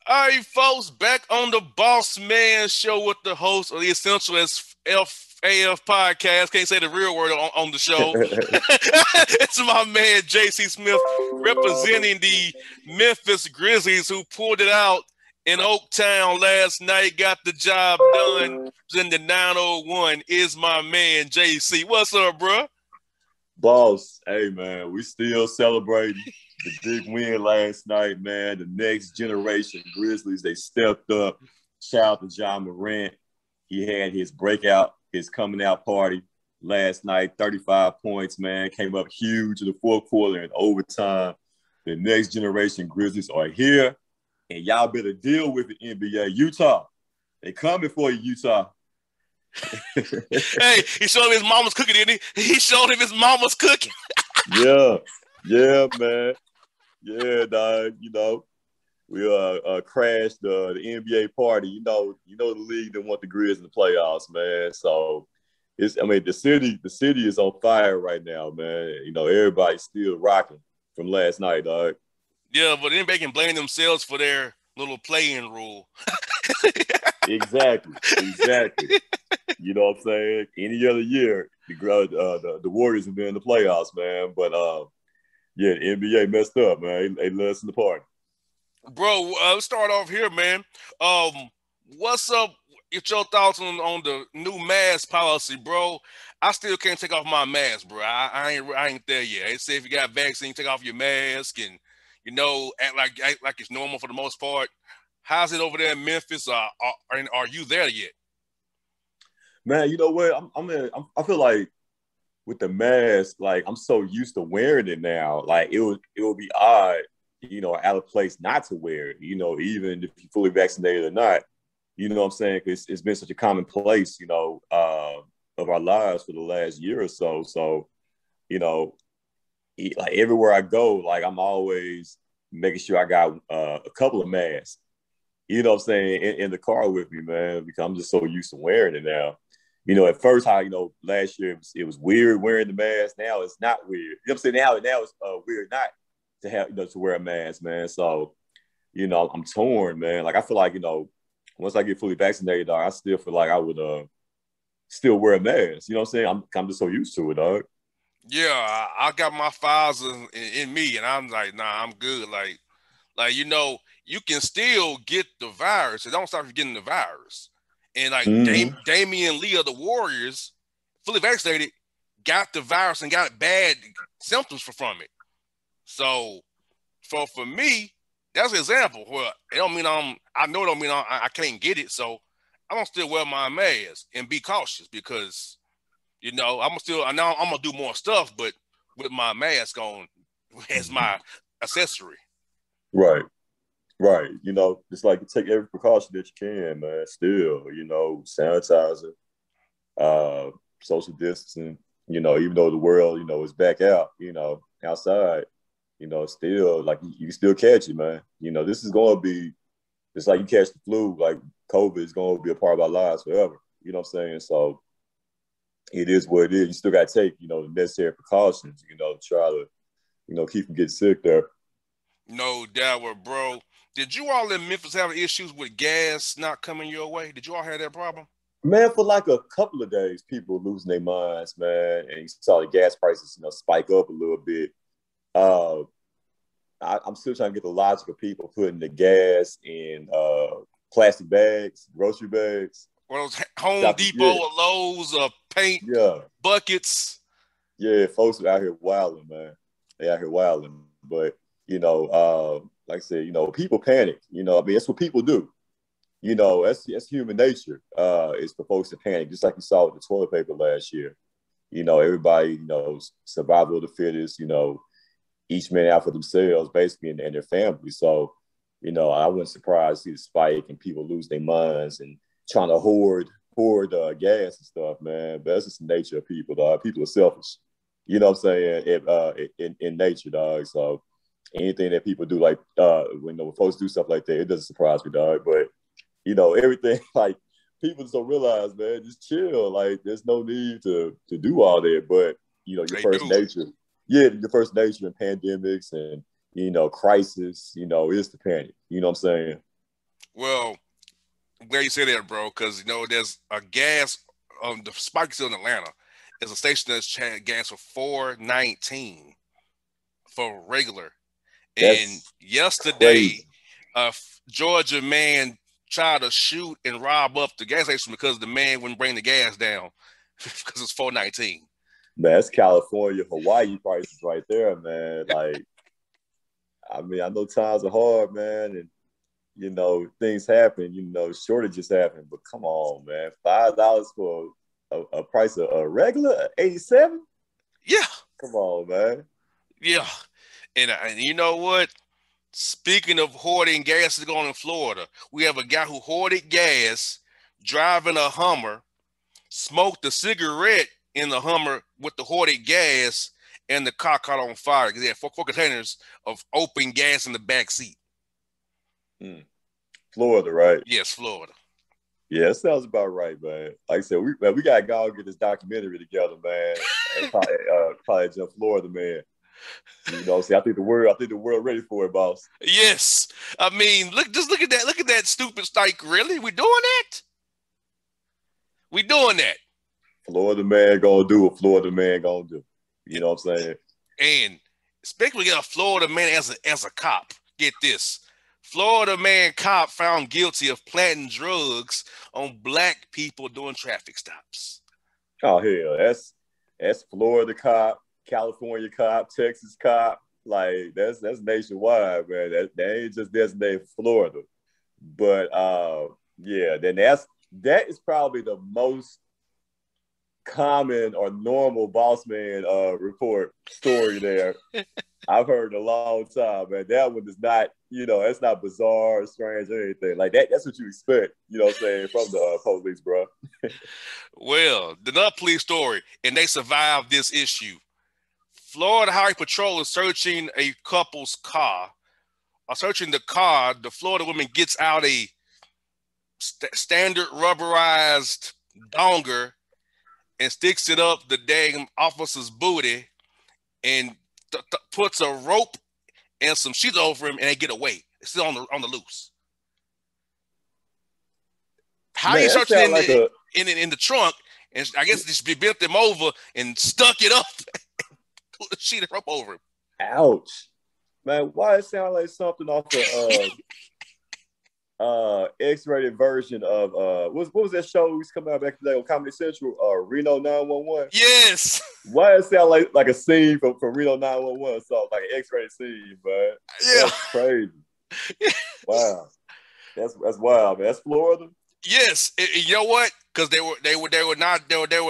All right, folks, back on the Boss Man show with the host of the Essential as FAF podcast. Can't say the real word on the show. It's my man JC Smith representing the Memphis Grizzlies who pulled it out in Oaktown last night. Got the job done. In the 901 is my man JC. What's up, bro? Boss, hey man, we still celebrating the big win last night, man. The next generation Grizzlies, they stepped up. Shout out to John Morant. He had his breakout, his coming out party last night. 35 points, man. Came up huge in the fourth quarter and overtime. The next generation Grizzlies are here, and y'all better deal with the NBA. Utah, they coming for you, Utah. Hey, he showed him his mama's cooking, didn't he? He showed him his mama's cooking. yeah, man. Yeah, dog. We crashed the NBA party. The league didn't want the Grizz in the playoffs, man. So the city is on fire right now, man. Everybody's still rocking from last night, dog. Yeah, but then they can blame themselves for their little play-in rule. Exactly. You know what I'm saying? Any other year, the Warriors have been in the playoffs, man. But the NBA messed up, man. They let us in the party. Bro, let's start off here, man. What's up? Get your thoughts on the new mask policy, bro. I still can't take off my mask, bro. I ain't there yet. They say if you got vaccine, take off your mask and act like it's normal for the most part. How's it over there in Memphis? Are you there yet? Man, you know what? I feel like with the mask, like I'm so used to wearing it now. Like it would be odd, out of place not to wear it. Even if you're fully vaccinated or not. You know what I'm saying? Because it's been such a commonplace, of our lives for the last year or so. So, like everywhere I go, like I'm always making sure I got a couple of masks. You know what I'm saying, in the car with me, man, because I'm just so used to wearing it now. At first, last year it was weird wearing the mask. Now it's not weird. You know what I'm saying? Now it's weird not to have, to wear a mask, man. So, I'm torn, man. Like, I feel like, once I get fully vaccinated, dog, I still feel like I would still wear a mask. You know what I'm saying? I'm just so used to it, dog. Yeah, I got my files in me, and I'm like, nah, I'm good. You can still get the virus. It don't stop you getting the virus. And Damian Lee of the Warriors, fully vaccinated, got the virus and got bad symptoms from it. So, for me, that's an example where it don't mean I know it don't mean I can't get it. So I'm gonna still wear my mask and be cautious because I know I'm gonna do more stuff, but with my mask on as my accessory. Right. It's like you take every precaution that you can, man. Still, sanitizer, social distancing, even though the world, is back out, outside, still like you still catch it, man. This is going to be, it's like you catch the flu, like COVID is going to be a part of our lives forever. You know what I'm saying? So it is what it is. You still got to take, the necessary precautions, to try to, keep from getting sick there. No doubt, bro. Did you all in Memphis have issues with gas not coming your way? Did you all have that problem? Man, for like a couple of days, people were losing their minds, man. And you saw the gas prices, spike up a little bit. I'm still trying to get the logic of people putting the gas in plastic bags, grocery bags. Well, those Home Depot or Lowe's paint buckets. Yeah, folks are out here wilding, man. They out here wilding. But, like I said, people panic. That's what people do. That's human nature, is for folks to panic, just like you saw with the toilet paper last year. Everybody, survival of the fittest, each man out for themselves, basically, and their family. So, I wasn't surprised to see the spike and people lose their minds and trying to hoard gas and stuff, man. But that's just the nature of people, dog. People are selfish. You know what I'm saying? In nature, dog. So anything that people do, like when folks do stuff like that, it doesn't surprise me, dog. But everything, like, people just don't realize, man, just chill. Like, there's no need to do all that. But your first nature, your first nature in pandemics and crisis, is the panic. You know what I'm saying? Well, I'm glad you said that, bro, because there's a gas. The spike still in Atlanta. There's a station that's gas for $4.19 for regular. And That's yesterday, crazy. a Georgia man tried to shoot and rob up the gas station because the man wouldn't bring the gas down because it's $4.19. Man, that's California, Hawaii prices right there, man. Like, I mean, I know times are hard, man, and things happen, shortages happen, but come on, man. $5 for a price of a regular 87? Yeah, Come on, man. yeah. And you know what? Speaking of hoarding gas is going in Florida, we have a guy who hoarded gas, driving a Hummer, smoked a cigarette in the Hummer with the hoarded gas, and the car caught on fire because he had four containers of open gas in the back seat. Florida, right? Yes, Florida. Yeah, that sounds about right, man. Like I said, we gotta go get this documentary together, man. And college in Florida, man. See, I think the world ready for it, boss. Yes, I mean, just look at that. Look at that stupid strike. Really, we doing that? We doing that? Florida man gonna do what Florida man gonna do. You know what I'm saying? And especially a Florida man as a cop. Get this. Florida man cop found guilty of planting drugs on black people doing traffic stops. Oh hell, that's Florida cop, California cop, Texas cop. Like that's nationwide, man. That ain't just designated Florida. But yeah, then that is probably the most common or normal boss man report story there I've heard in a long time, man. That one is not, that's not bizarre or strange or anything. Like that's what you expect, what I'm saying, from the police, bro. Well, another police story, and they survived this issue. Florida Highway Patrol is searching a couple's car. Searching the car, the Florida woman gets out a standard rubberized donger and sticks it up the dang officer's booty and puts a rope and some sheets over him, and they get away. It's still on the loose. How Man, you that searching sound like in the trunk? And I guess just bent them over and stuck it up, put a sheet of rope over him. Ouch, man. Why it sound like something off X-rated version of what was that show we was coming out back today on Comedy Central? Reno 911. Yes. Why it sound like a scene from Reno 911? So like an X-rated scene, man. Yeah. That's crazy. Wow, that's wild, man. That's Florida. Yes. You know what? Because they were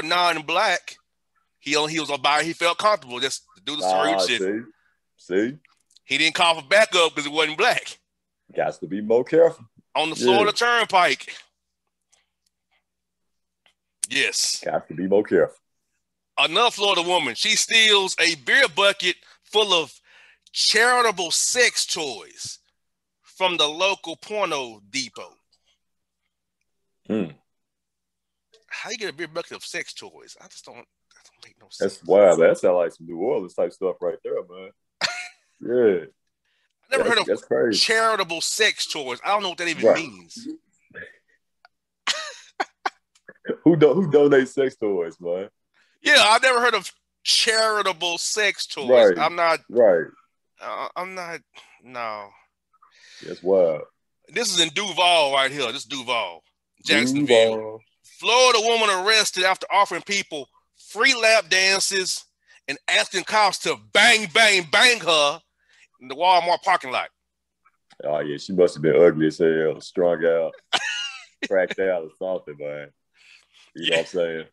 non-black. He felt comfortable just to do the search. See, he didn't call for backup because it wasn't black. Got to be more careful on the Florida Turnpike. Yes, got to be more careful. Another Florida woman, she steals a beer bucket full of charitable sex toys from the local porno depot. How you get a beer bucket of sex toys? That don't make no sense. That's wild. That sounds like some New Orleans type stuff right there, man. Yeah. I never heard of charitable sex toys. I don't know what that even means. Who donates sex toys, man? Yeah, I never heard of charitable sex toys. Right. I'm not. Right. I'm not. No. That's wild. This is in Duval right here. This is Duval, Jacksonville. Florida woman arrested after offering people free lap dances and asking cops to bang, bang, bang her in the Walmart parking lot. Oh, yeah. She must have been ugly as hell, strung out, cracked out or something, man. You know what I'm saying?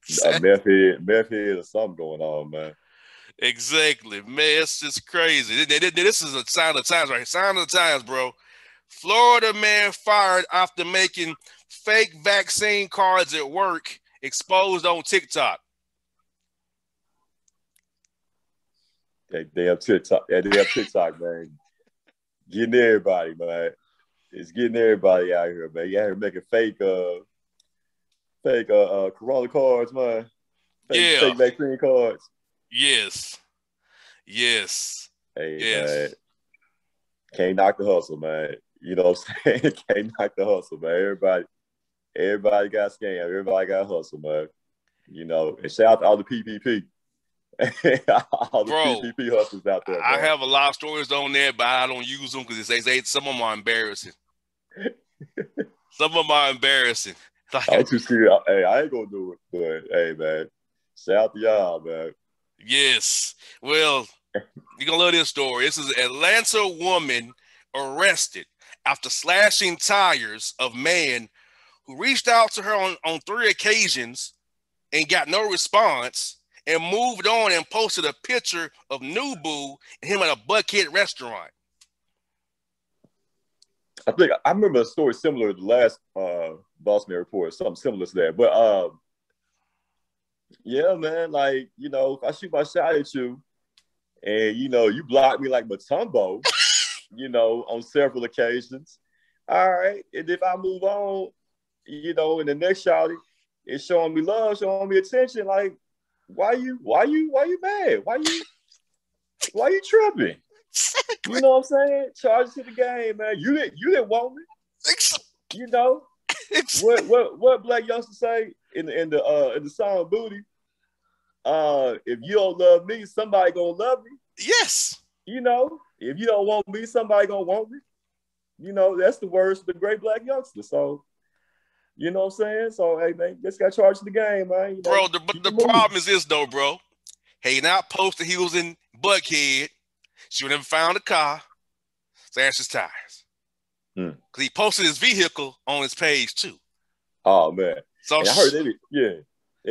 Exactly. A meth head or something going on, man. Exactly. Man, it's just crazy. This is a sign of the times, right? Sign of the times, bro. Florida man fired after making fake vaccine cards at work, exposed on TikTok. That damn TikTok, man. Getting everybody, man. It's getting everybody out here, man. You out here making fake Corona cards, man. Fake vaccine cards. Yes. Hey, man. Can't knock the hustle, man. You know what I'm saying? Can't knock the hustle, man. Everybody got scammed. Everybody got hustle, man. You know, and shout out to all the PPP. All the Bro, PPP hustlers out there, I man. have a lot of stories on there, but I don't use them because some of them are embarrassing. Some of them are embarrassing. Like, I'm too serious. Hey, I ain't gonna do it, but hey, man, shout out to y'all, man. yes. Well, you're gonna love this story. This is an Atlanta woman arrested after slashing tires of man who reached out to her on 3 occasions and got no response and moved on and posted a picture of Nubu and him at a Buckhead restaurant. I think I remember a story similar to the last Bossman report, something similar to that. But yeah, man, like, you know, if I shoot my shot at you and, you know, you block me like Matumbo, you know, on several occasions. All right. And if I move on, you know, in the next shot, it's showing me love, showing me attention. Like, why you mad? Why you tripping? You know what I'm saying? Charge to the game, man. You didn't want me. You know what black youngsters say in the song Booty? If you don't love me, somebody gonna love me. Yes. You know, if you don't want me, somebody gonna want me. You know, that's the words of the great black youngster. So, you know what I'm saying? So, hey, man, just got charged to the game, man. You know, bro, but the problem is this, though, bro. Hey, now posted he was in Buckhead. She never found a car. Slashed his tires. Because he posted his vehicle on his page, too. Oh, man. So and I heard they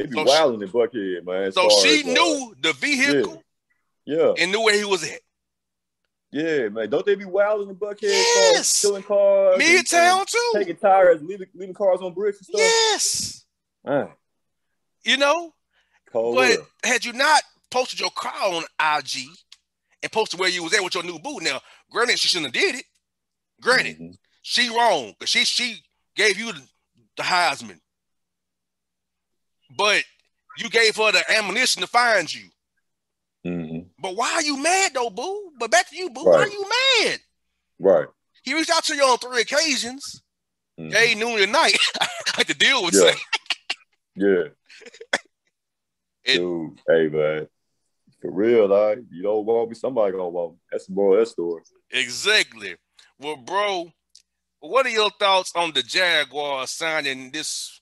be wilding in Buckhead, man. So she knew the vehicle and knew where he was at. Yeah, man. Don't they be wilding in Buckhead? Yes. Stealing cars. Midtown, too. Taking tires, leaving cars on bricks and stuff. Yes. Man. You know? Cold but world. had you not posted your car on IG and posted where you was at with your new boo, now, granted, she shouldn't have did it. Granted, she wrong. Because she gave you the Heisman. But you gave her the ammunition to find you. But why are you mad, though, boo? But back to you, boo. Right. Why are you mad? Right. He reached out to you on 3 occasions. Day, noon, and night. I had to deal with it. Yeah. Dude, hey, man. For real, dog. You don't want me, somebody gonna want me. That's the moral of that story. Exactly. Well, bro, what are your thoughts on the Jaguars signing this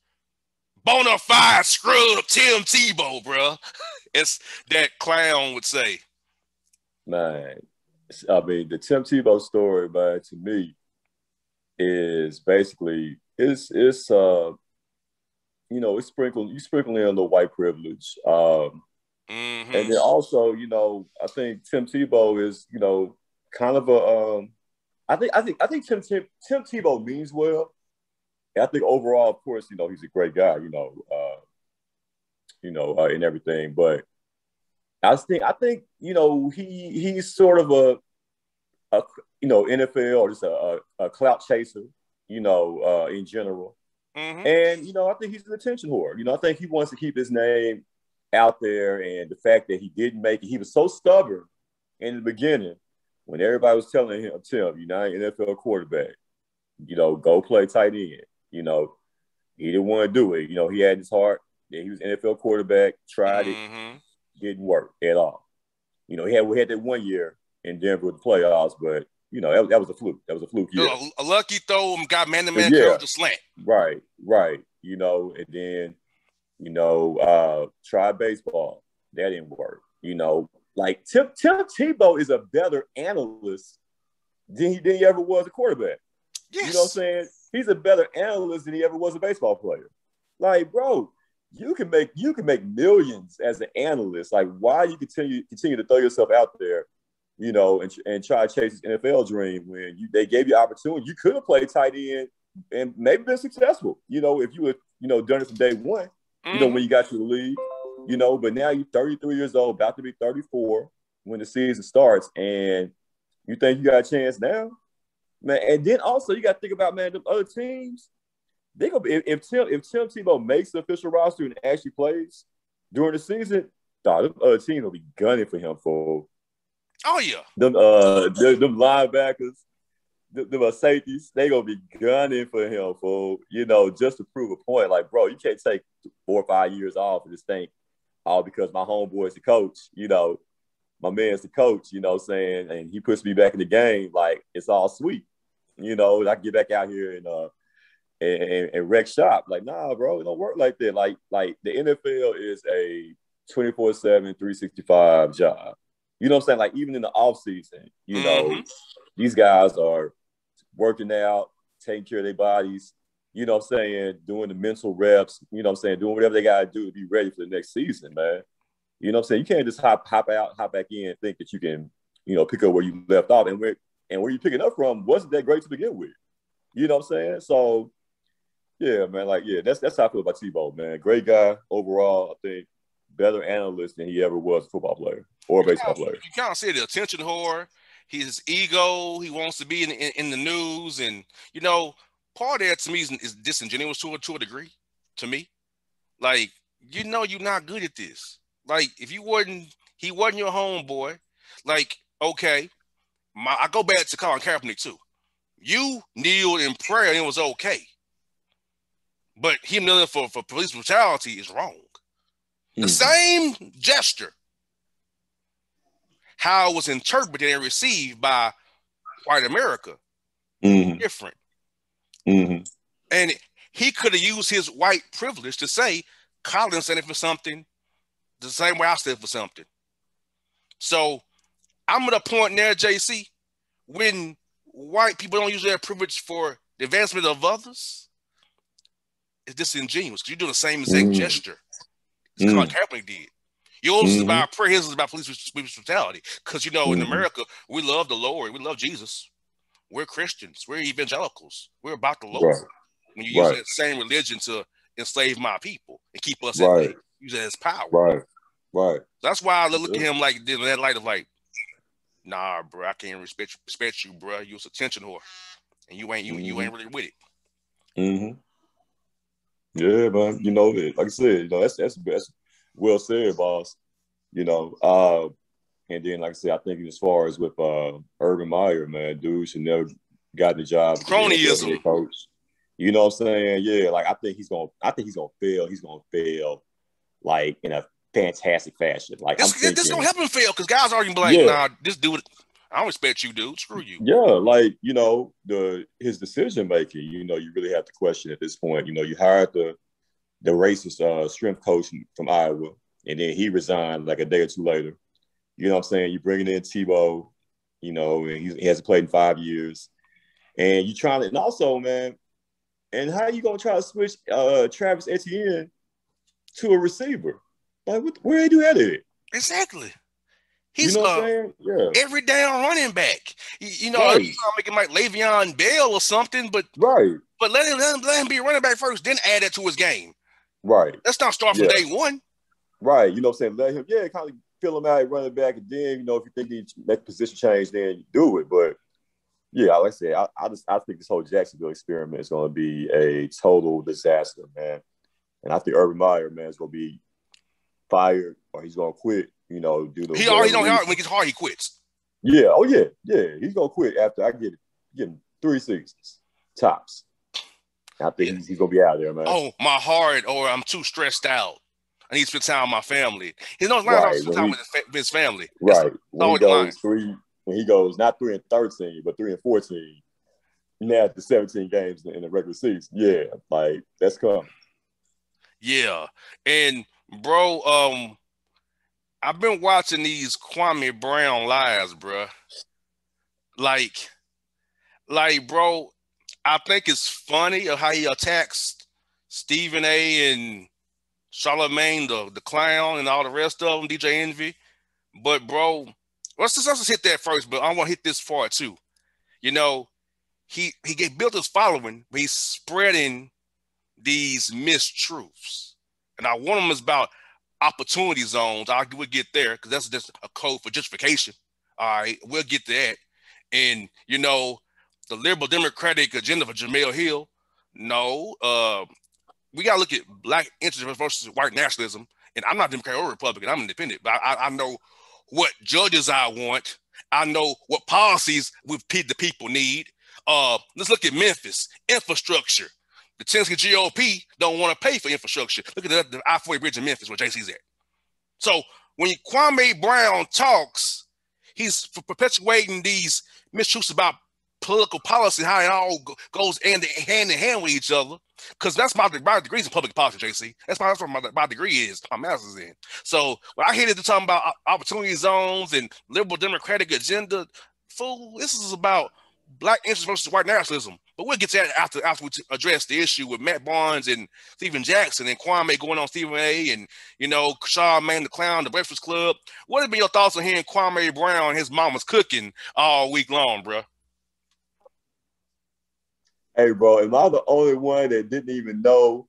bona fide scrub Tim Tebow, bro? It's that clown would say. Man, I mean, the Tim Tebow story, man, to me, is basically it's you know, you sprinkle in a little white privilege. And then also, you know, I think Tim Tebow is, you know, kind of a I think Tim Tebow means well. And I think overall, of course, you know, he's a great guy, you know, and everything. But I think, you know, he's sort of a you know, NFL or just a clout chaser, you know, in general. And, you know, I think he's an attention whore. You know, I think he wants to keep his name out there, and the fact that he didn't make it, he was so stubborn in the beginning when everybody was telling him, Tim, you're not an NFL quarterback, you know, go play tight end. You know, he didn't want to do it. You know, he had his heart that he was an NFL quarterback, tried it, didn't work at all. You know, we had that 1 year in Denver with the playoffs, but you know, that was a fluke. That was a fluke year. A lucky throw, got man-to-man coverage to slant. Right. You know, and then, you know, try baseball. That didn't work. You know, like Tim Tebow is a better analyst than he ever was a quarterback. Yes. You know what I'm saying? He's a better analyst than he ever was a baseball player. Like, bro, you can make millions as an analyst. Like, why you continue to throw yourself out there, you know, and try to chase this NFL dream when they gave you opportunity? You could have played tight end and maybe been successful, you know, if you would, you know, done it from day one, you know, when you got to the league, you know, but now you're 33 years old, about to be 34 when the season starts, and you think you got a chance now? Man, and then also you got to think about, man, the other teams, they gonna be, if Tim Tebow makes the official roster and actually plays during the season, the other team will be gunning for him for. Oh yeah, them linebackers, the safeties, they gonna be gunning for him, fool. You know, just to prove a point. Like, bro, you can't take 4 or 5 years off and just think, all because my homeboy's the coach. You know, my man's the coach. You know, what I'm saying, and he puts me back in the game. Like, it's all sweet. You know, I can get back out here and wreck shop. Like, nah, bro, it don't work like that. Like the NFL is a 24/7, 365 job. You know what I'm saying? Like, even in the off season, you know, these guys are working out, taking care of their bodies, you know what I'm saying, doing the mental reps, you know what I'm saying, doing whatever they got to do to be ready for the next season, man. You know what I'm saying? You can't just hop out, hop back in, and think that you can, you know, pick up where you left off. And where you're picking up from wasn't that great to begin with. You know what I'm saying? So, yeah, man, like, yeah, that's how I feel about Tebow, man. Great guy overall, I think. Better analyst than he ever was a football player or a baseball player. You kind of say the attention whore. His ego. He wants to be in the news, and you know, part of that to me is disingenuous to a degree. To me, like, you know, you're not good at this. Like, if he wasn't your homeboy. Like, okay, I go back to Colin Kaepernick too. You kneeled in prayer and it was okay, but him kneeling for police brutality is wrong. The same gesture, how it was interpreted and received by white America, different. And he could have used his white privilege to say, Colin standing for something the same way I stood for something. So I'm at a point there, JC, when white people don't use their privilege for the advancement of others, it's disingenuous because you're doing the same exact gesture as Colin Kaepernick did. Yours is about prayer, his is about police brutality. Because, you know, in America, we love the Lord. We love Jesus. We're Christians. We're evangelicals. We're about the Lord. Right. When you use that same religion to enslave my people and keep us at bay, use it as power. Right. That's why I look at him like in that light of like, nah, bro, I can't respect you, bro. You're a attention whore. And you ain't really with it. Yeah, man. You know, like I said, you know, that's well said, boss. You know, and then like I said, I think as far as with Urban Meyer, man, dude should never got the job. Cronyism. Coach. You know what I'm saying? Yeah, like I think he's gonna fail. He's gonna fail like in a fantastic fashion. Like this don't help him fail because guys are gonna be like, nah, this dude, I don't respect you, dude. Screw you. Yeah, like, you know, his decision making, you know, you really have to question at this point. You know, you hired the racist strength coach from Iowa, and then he resigned like a day or two later. You know what I'm saying? You're bringing in Tebow, you know, and he hasn't played in 5 years. And you trying to, and also, man, and how you gonna try to switch Travis Etienne to a receiver? Like, where they do that at? Exactly. He's, you know what I'm saying? Yeah. Every down running back. You know, he's trying to make him like Le'Veon Bell or something, but let him be a running back first, then add that to his game. Right. Let's not start from day one. Right. You know what I'm saying? Let him, kind of fill him out at running back, and then, you know, if you think he make a position change, then you do it. But yeah, like I said, I think this whole Jacksonville experiment is going to be a total disaster, man. And I think Urban Meyer, man, is going to be fired or he's going to quit. You know, he already don't. When it gets hard, he quits. Yeah. Oh yeah. He's going to quit after I get him 3 seasons tops. I think he's going to be out there, man. Oh, my heart, or I'm too stressed out. I need to spend time with my family. He's not spend time with his family. Right. When he goes not 3-13, but 3-14, now after 17 games in the regular season. Yeah, like that's coming. Yeah. And bro, I've been watching these Kwame Brown lives, bro. Like, bro, I think it's funny of how he attacks Stephen A. and Charlamagne the clown and all the rest of them, DJ Envy. But bro, let's just hit that first, but I want to hit this part too. You know, he built his following, but he's spreading these mistruths. And I want them is about opportunity zones. We'll get there because that's just a code for justification. All right, we'll get to that. And, you know, the liberal democratic agenda for Jamel Hill. No, we got to look at black interest versus white nationalism. And I'm not Democrat or Republican. I'm independent. But I know what judges I want. I know what policies the people need. Let's look at Memphis infrastructure. The Tennessee GOP don't want to pay for infrastructure. Look at the I-40 bridge in Memphis where JC's at. So when Kwame Brown talks, he's perpetuating these mistruths about political policy, how it all goes hand in hand with each other. Because that's my degrees in public policy, JC. That's what my degree is, my master's in. So when I hear this talking about opportunity zones and liberal democratic agenda, fool, this is about black interest versus white nationalism. But we'll get to that after we address the issue with Matt Barnes and Stephen Jackson and Kwame going on Stephen A. and, Charlamagne the Clown, the Breakfast Club. What have been your thoughts on hearing Kwame Brown and his mama's cooking all week long, bro? Hey, bro, am I the only one that didn't even know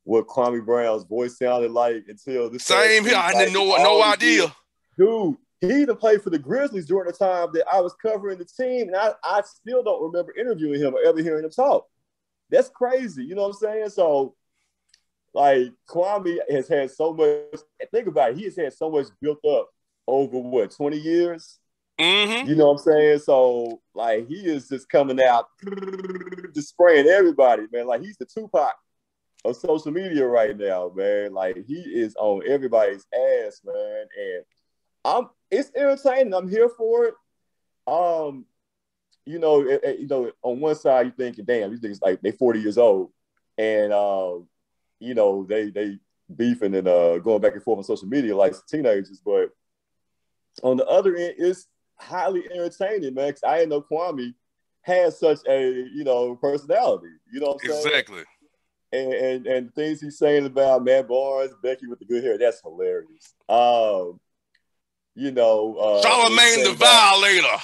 what Kwame Brown's voice sounded like until this? Same here. I didn't know, no idea. Dude, he even played for the Grizzlies during the time that I was covering the team, and I still don't remember interviewing him or ever hearing him talk. That's crazy. You know what I'm saying? So, like, Kwame has had so much. Think about it. He has had so much built up over, 20 years? Mm-hmm. You know what I'm saying? So, like, he is just coming out, just spraying everybody, man. Like, he's the Tupac of social media right now, man. Like, he is on everybody's ass, man. And it's entertaining. I'm here for it. On one side, you're thinking, damn, these niggas, like, they 40 years old. And, they beefing and going back and forth on social media like teenagers. But on the other end, it's highly entertaining, man. Cause I didn't know Kwame had such a personality. You know what I'm saying? Exactly. And things he's saying about Matt Barnes, Becky with the good hair, that's hilarious. Charlamagne the Violator.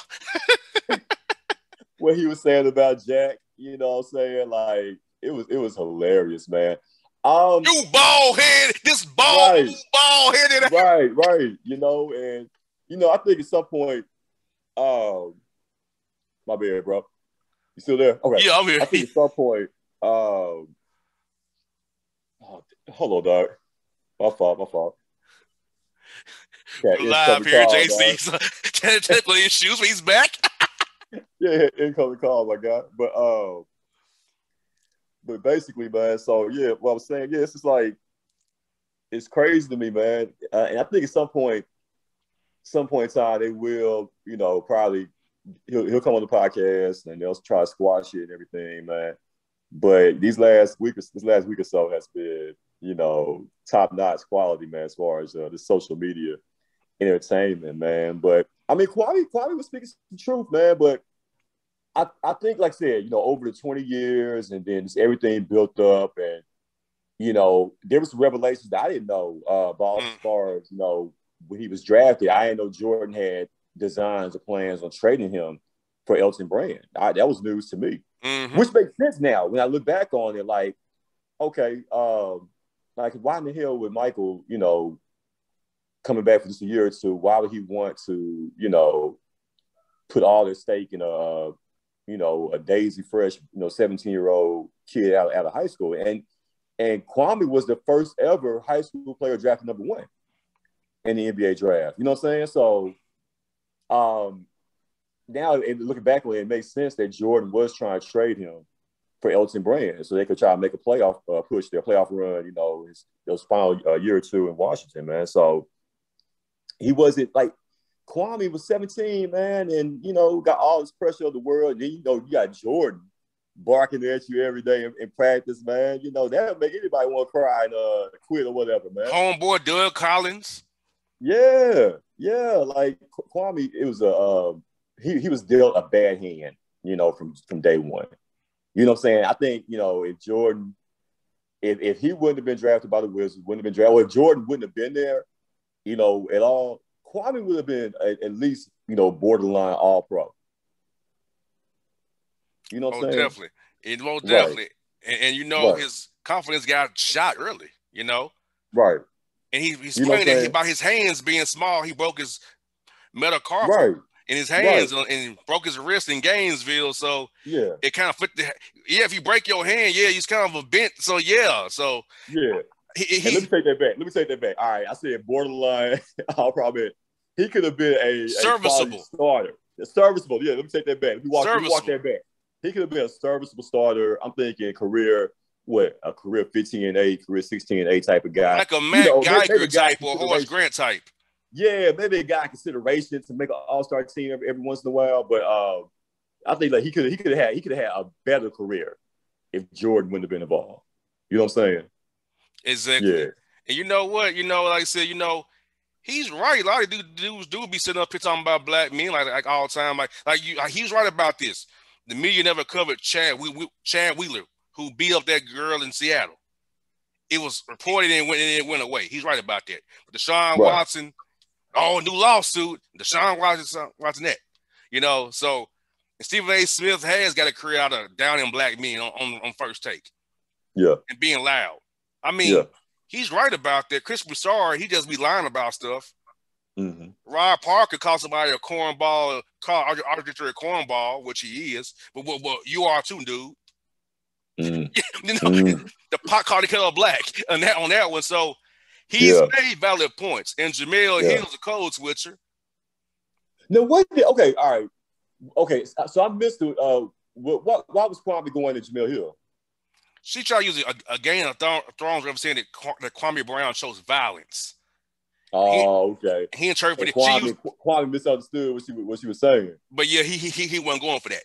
What he was saying about Jack, you know what I'm saying? Like, it was hilarious, man. You bald head, this bald headed. Right. And I think at some point, my bad, bro. You still there? Okay. Yeah, I'm here. I think at some point, hold on, dog. My fault. We're live here, JC's technical issues. He's back. Yeah, incoming call, my guy. But basically, man. So yeah, what I was saying, it's just like it's crazy to me, man. And I think at some point in time, they will, probably he'll come on the podcast and they'll try to squash it and everything, man. But this last week or so has been, top notch quality, man, as far as the social media entertainment, man. But I mean, Kwame was speaking some truth, man. But I think, like I said, over the 20 years and then just everything built up, and there was some revelations that I didn't know about as far as when he was drafted. I didn't know Jordan had designs or plans on trading him for Elton Brand. That was news to me, which makes sense now when I look back on it. Like, okay, like why in the hell would Michael, coming back for just a year or two, why would he want to, put all their stake in a Daisy Fresh, 17-year-old kid out of high school? And Kwame was the first ever high school player drafted number 1 in the NBA draft. You know what I'm saying? So now looking back on it, it makes sense that Jordan was trying to trade him for Elton Brand so they could try to make a playoff push, their playoff run, those final year or two in Washington, man. So he wasn't like, Kwame was 17, man, and, got all this pressure of the world. And then, you got Jordan barking at you every day in practice, man. That'll make anybody want to cry and quit or whatever, man. Homeboy Doug Collins. Yeah. Like Kwame, it was he was dealt a bad hand, from day one. You know what I'm saying? I think, if Jordan, if he wouldn't have been drafted by the Wizards, wouldn't have been drafted, or if Jordan wouldn't have been there, at all, Kwame would have been at least, borderline all-pro. You know what I'm saying? Definitely. Definitely. And his confidence got shot early, Right. And he's playing that about his hands being small. He broke his metacarpal in his hands and broke his wrist in Gainesville. So it kind of flipped. If you break your hand, he's kind of a bent. So So let me take that back. All right, I said borderline. I'll probably he could have been a serviceable starter. Serviceable. Yeah, let me take that back. Let me walk that back. he could have been a serviceable starter. I'm thinking career 15-8, career 16-8 type of guy. Like a Matt Geiger maybe type or Horace Grant type. Yeah, maybe a guy consideration to make an all-star team every once in a while. But I think like he could have had a better career if Jordan wouldn't have been involved. You know what I'm saying? Exactly. Yeah. And you know what? Like I said, he's right. A lot of dudes do be sitting up here talking about black men like all the time. He's right about this. The media never covered Chad Wheeler, who beat up that girl in Seattle. It was reported and it went away. He's right about that. But Deshaun Watson, new lawsuit. Deshaun Watson that. So Stephen A. Smith has got a career out of downing black men on First Take. Yeah. And being loud. I mean, he's right about that. Chris Broussard, he just be lying about stuff. Mm-hmm. Rod Parker called somebody a cornball, arbitrary cornball, which he is. But you are too, dude. Mm-hmm. The pot called the kettle black on that one. So he's made valid points. And Jamel Hill's a code switcher. No, what? Okay, all right. Okay, so I missed it. Why was Kwame going to Jamel Hill? She tried to use a Game of Thrones representing that Kwame Brown shows violence. Okay. He interpreted. Kwame misunderstood what she was saying. But yeah, he wasn't going for that.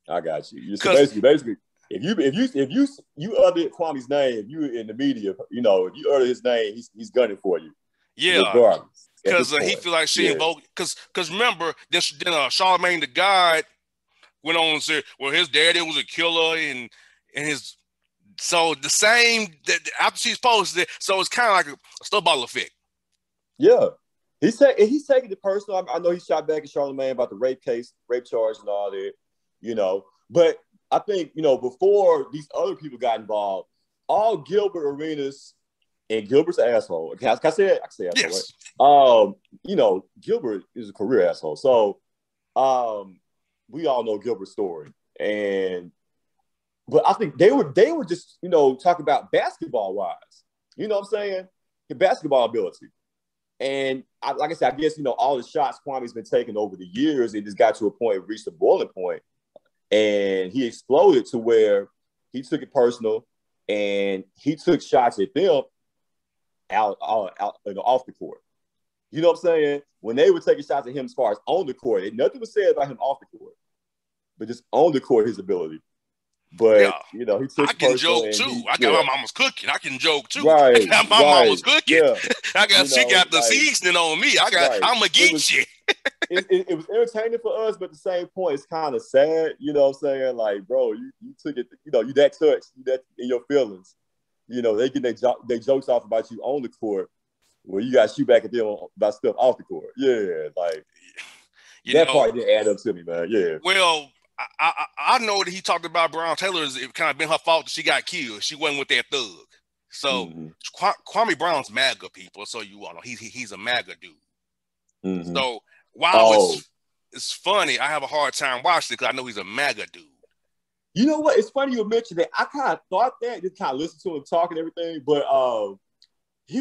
I got you. So basically, if you utter Kwame's name, if you in the media, if you utter his name, he's gunning for you. Yeah. Regardless. Because he feel like she invoked. Because remember, then Charlemagne the God went on and said, well, his daddy was a killer and his. So the same that after she's posted it, so it's kind of like a snowball effect. Yeah, he's taking it personal. I know he shot back at Charlemagne about the rape charge and all that, But I think before these other people got involved, all Gilbert Arenas and Gilbert's an asshole. Can I say it? I can say asshole, yes. Right? Gilbert is a career asshole. So, we all know Gilbert's story, but I think they were just talking about basketball wise. You know what I'm saying? His basketball ability. And like I said, I guess, all the shots Kwame's been taking over the years, it just got to a point, reached a boiling point, and he exploded to where he took it personal and he took shots at them out off the court. You know what I'm saying? When they were taking shots at him as far as on the court, nothing was said about him off the court, but just on the court, his ability. But he took. I can joke too. I got my mama's cooking. I can joke too. Right, I got my mama's cooking. Yeah. She got the seasoning on me. I'ma get you. It was entertaining for us, but at the same point, it's kind of sad. You know what I'm saying? Like, bro, you took it. You that touched, you that in your feelings. They get their jokes off about you on the court, where you got to shoot back at them about stuff off the court. Yeah, like that part didn't add up to me, man. Yeah. Well. I know that he talked about Brown Taylor's. It kind of been her fault that she got killed. She wasn't with that thug. So Kwame Brown's MAGA people. So you all know he's a MAGA dude. Mm-hmm. So while it's funny, I have a hard time watching it because I know he's a MAGA dude. You know what? It's funny you mentioned that. I kind of thought that, just kind of listened to him talk and everything, but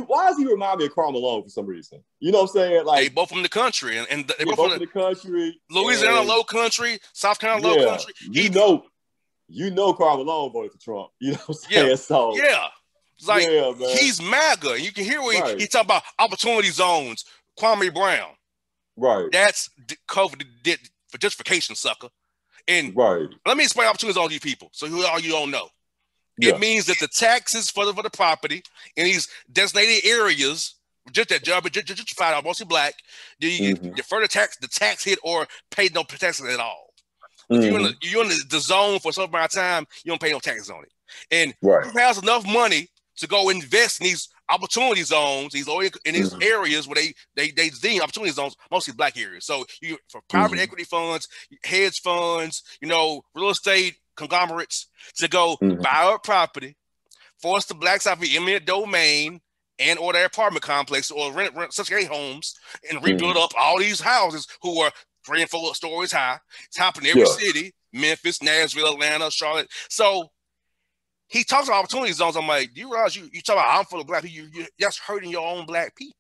why does he remind me of Karl Malone for some reason? You know what I'm saying? Like, they both from the country, and they both from the country. Louisiana Low Country, South Carolina Low Country. You know Karl Malone voted for Trump. You know what I'm saying? Yeah. So It's like he's MAGA. You can hear where he talk about opportunity zones. Kwame Brown. Right. That's COVID for justification, sucker. And let me explain opportunity zones to you people, so all you don't know. It means that the taxes for the property in these designated areas, just that job, just find out mostly black, you defer the tax hit or pay no taxes at all. If you're in the zone for some amount of time, you don't pay no taxes on it. And who has enough money to go invest in these opportunity zones, these areas where they deem opportunity zones, mostly black areas. So for private equity funds, hedge funds, real estate conglomerates to go buy up property, force the blacks out of the eminent domain and or their apartment complex or rent such homes and rebuild up all these houses who are 3 and 4 stories high. It's happening in every city, Memphis, Nashville, Atlanta, Charlotte. So he talks about opportunity zones. I'm like, do you realize you talk about I'm full of black people, you're just hurting your own black people.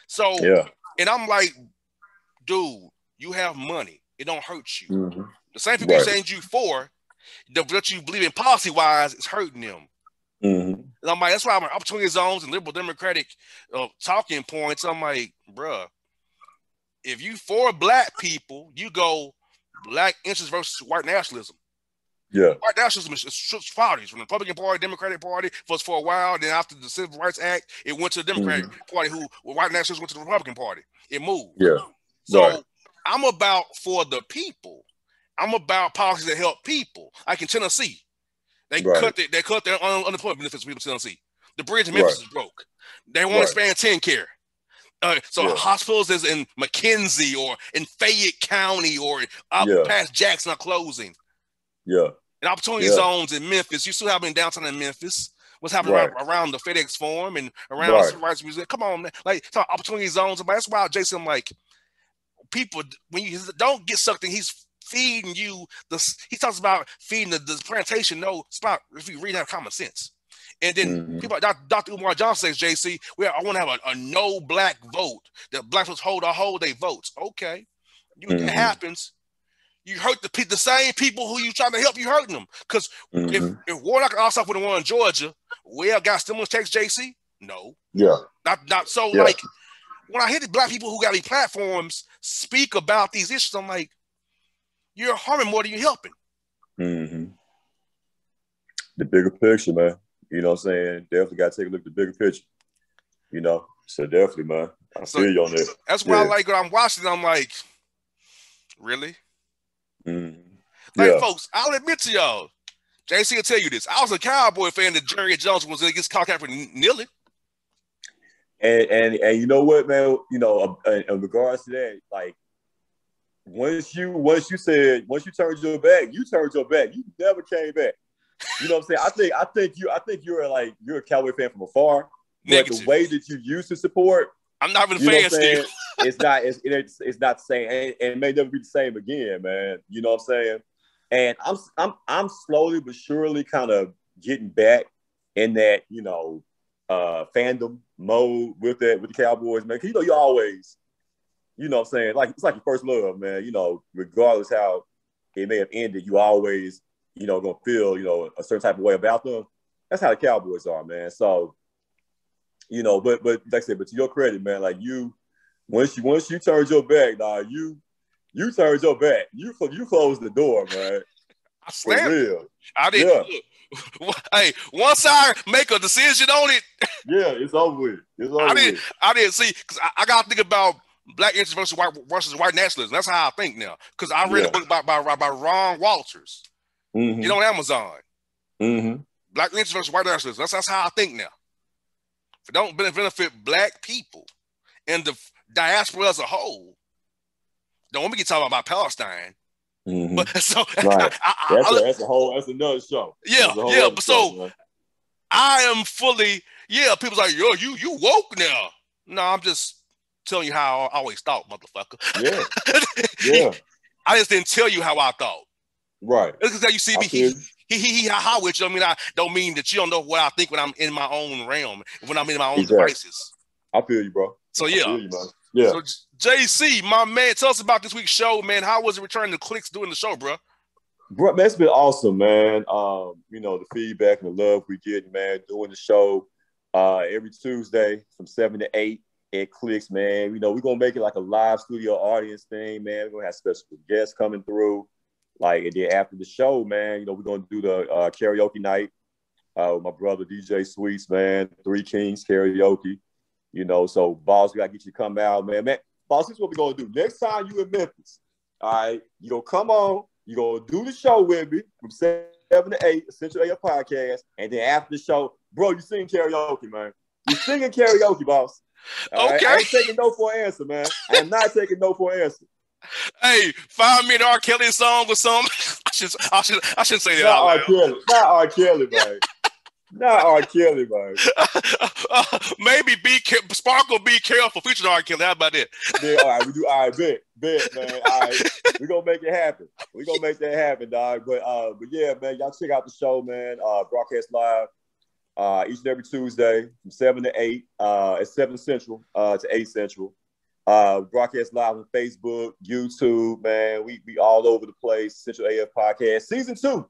So and I'm like, dude, you have money. It don't hurt you. The same people you're saying you for, what you believe in policy-wise is hurting them. Mm-hmm. And I'm like, that's why I'm opportunity zones and liberal democratic talking points. I'm like, bruh, if you for black people, you go black interests versus white nationalism. Yeah. White nationalism is parties from the Republican Party, Democratic Party for a while. Then after the Civil Rights Act, it went to the Democratic Party, white nationalists went to the Republican Party. It moved. Yeah. So I'm about for the people. I'm about policies that help people. Like in Tennessee, they cut their unemployment benefits for people in Tennessee. The bridge in Memphis is broke. They want to expand TennCare. Hospitals is in McKenzie or in Fayette County or up past Jackson are closing. Yeah. And opportunity zones in Memphis. You still have in downtown in Memphis. What's happening around the FedEx Forum and around the Civil Rights Museum? Come on, man. Like, talk opportunity zones. That's why Jason, like, people, when you don't get sucked in, he's feeding you. He talks about feeding the plantation. No, it's about if you read that common sense. And then people like Dr. Umar Johnson says, JC, I want to have a no black vote. That black folks hold their votes. Okay. That happens. You hurt the same people who you trying to help, you hurting them. Because if Warnock also with the one in Georgia, got stimulus checks, JC? No. Yeah. Not so like when I hear the black people who got these platforms speak about these issues, I'm like, you're harming more than you're helping. The bigger picture, man. You know what I'm saying? Definitely got to take a look at the bigger picture. You know? So definitely, man. I feel you on that. That's why I like when I'm watching, I'm like, really? Folks, I'll admit to y'all, JC will tell you this. I was a Cowboy fan that Jerry Jones was against Colin Kaepernick kneeling. And you know what, man? You know, in regards to that, like once you turned your back, you turned your back. You never came back. You know what I'm saying? I think you're a Cowboy fan from afar. Negative. But the way that you used to support, I'm not even a fan still. It's not the same, and it may never be the same again, man. You know what I'm saying? And I'm slowly but surely kind of getting back in that, you know, fandom mode with the Cowboys, man. 'Cause, you know, you always, you know what I'm saying, like it's like your first love, man. You know, regardless how it may have ended, you always, you know, gonna feel, you know, a certain type of way about them. That's how the Cowboys are, man. So, you know, but like I said, but to your credit, man, like once you turned your back, dog, you turned your back. You closed the door, man. I slammed. For real. I didn't. Yeah. Hey, once I make a decision on it, yeah, it's over with. I didn't see, because I got to think about black interest versus white nationalism. That's how I think now. Because I read a book by Ron Walters. Get on Amazon. Black interest versus white nationalism. That's how I think now. If it don't benefit black people and the diaspora as a whole, don't want me to get talking about Palestine. But so that's another show. But so I am fully people's like, yo, you woke now. No, I'm just telling you how I always thought, motherfucker. Yeah. I just didn't tell you how I thought. Right. It's because you see me, he ha with you. I mean, I don't mean that you don't know what I think when I'm in my own realm, when I'm in my own devices. I feel you, bro. So yeah. I feel you, man. Yeah. So JC, my man, tell us about this week's show, man. How was it returning to clicks doing the show, bro? Bro, man, it's been awesome, man. You know, the feedback and the love we get, man, doing the show every Tuesday from 7 to 8 at Clicks, man. You know, we're gonna make it like a live studio audience thing, man. We're gonna have special guests coming through. Like, and then after the show, man, you know, we're gonna do the karaoke night with my brother DJ Sweets, man. Three Kings karaoke. You know, so boss, we gotta get you to come out, man. Man, boss, this is what we're gonna do. Next time you in Memphis, all right, you gonna come on, you gonna do the show with me from 7 to 8, Essential AF Podcast, and then after the show, bro, you sing karaoke, man. You singing karaoke, boss. All right? I ain't taking no for an answer, man. I am not taking no for an answer. Hey, find me an R. Kelly song or something. I shouldn't say that not out loud. Not R. Kelly, man. Not R. Kelly, man. Maybe Sparkle Be Careful featuring R. Kelly. How about that? Yeah, all right, we do. All right, bet, man. All right, we're gonna make it happen. We're gonna make that happen, dog. But yeah, man, y'all check out the show, man. Broadcast live each and every Tuesday from 7 to 8. At 7 Central to 8 Central. Broadcast live on Facebook, YouTube, man. We all over the place. Central AF Podcast, Season 2.